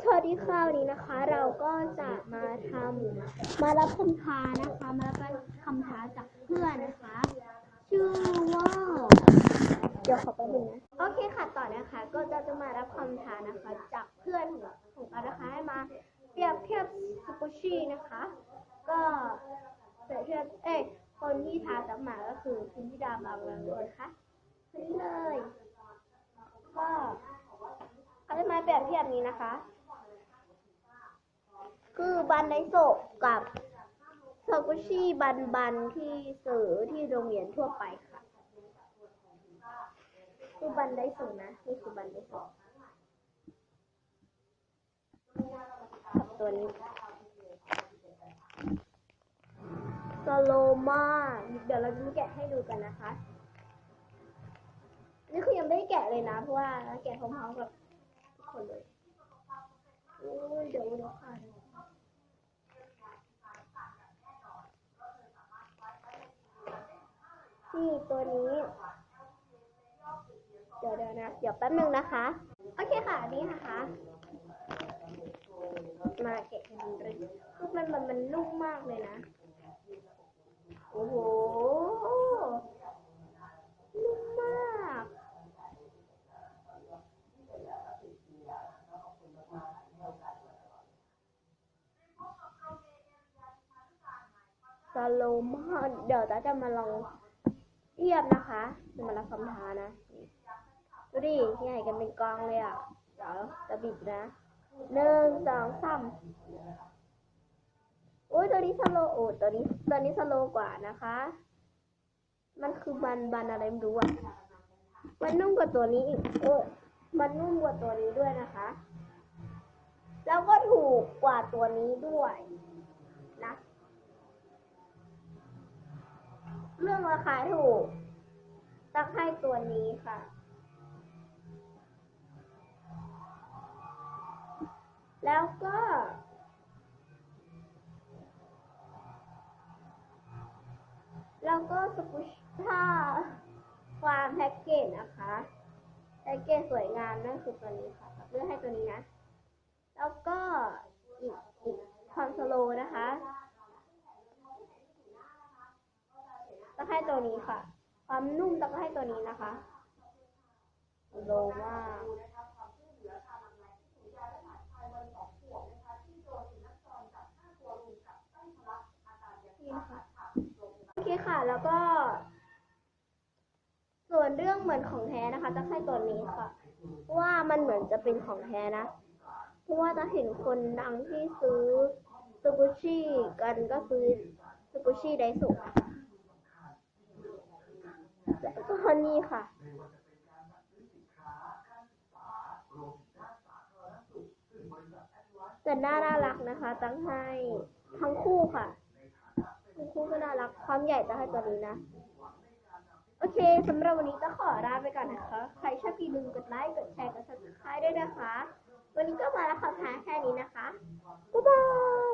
สวัสดีค่ะวันนี้นะคะเราก็จะมารับคำท้านะคะมารับคำท้าจากเพื่อนนะคะชื่อว่าเดี๋ยวขอแป๊บนึงนะโอเคค่ะต่อนะคะก็จะมารับคำท้านะคะจากเพื่อนของเรานะคะให้มาเปรียบเทียบสกูชี่นะคะก็เปรียบเทียบคนที่ท้าจากมาก็คือคุณธิดาบางรังเลยค่ะคนนี้เลยก็เขาจะมาเปรียบเทียบนี้นะคะคือบันไดโศกกับสกูชี่บันที่ซื้อที่โรงเรียนทั่วไปค่ะคือบันไดโศกนะนี่คือบันไดโศกกับตัวนี้สโลมาเดี๋ยวเราจะแกะให้ดูกันนะคะนี่คือยังไม่ได้แกะเลยนะเพราะว่าแกะพร้อมๆกับทุกคนเลยเดี๋ยวค่ะนี่ตัวนี้เดี๋ยวนะเดี๋ยวแป๊บนึงนะคะโอเคค่ะนี่นะคะมาแกะกันเลยลูกมันนุ่มมากเลยนะโอ้โหนุ่มมากสโลมาเดี๋ยวจะมาลองเทียบนะคะจะมารับคำท้านะดูดิใหญ่กันเป็นกองเลยอ่ะเดี๋ยวจะบิดนะ1 2 3โอ้ยตัวนี้สโลตัวนี้สโลกว่านะคะมันคือบันอะไรไม่รู้อ่ะมันนุ่มกว่าตัวนี้อีกมันนุ่มกว่าตัวนี้ด้วยนะคะแล้วก็ถูกกว่าตัวนี้ด้วยนะเรื่องราคาถูกตั้งให้ตัวนี้ค่ะแล้วก็สกุชถ้าความแพ็กเกจนะคะแพ็กเกจสวยงามนั่นคือตัวนี้ค่ะเลือกให้ตัวนี้นะแล้วก็อีกความสโลนะคะต้องให้ตัวนี้ค่ะความนุ่มต้องให้ตัวนี้นะคะโลมากโอเคค่ะแล้วก็ส่วนเรื่องเหมือนของแท้นะคะต้องให้ตัวนี้ค่ะว่ามันเหมือนจะเป็นของแท้นะเพราะว่าจะเห็นคนดังที่ซื้อสกูชี่กันก็ซื้อสกูชี่ไดโซแล้วก็นี่ค่ะแต่น่ารักนะคะตั้งให้ทั้งคู่ค่ะทั้งคู่ก็น่ารักความใหญ่จะให้ตัวนี้นะโอเคสำหรับวันนี้ก็ขอลาไปก่อนนะคะใครชอบอย่าลืมกดไลค์กดแชร์กด Subscribe ด้วยนะคะวันนี้ก็มาแล้วค่ะแค่นี้นะคะบ๊ายบาย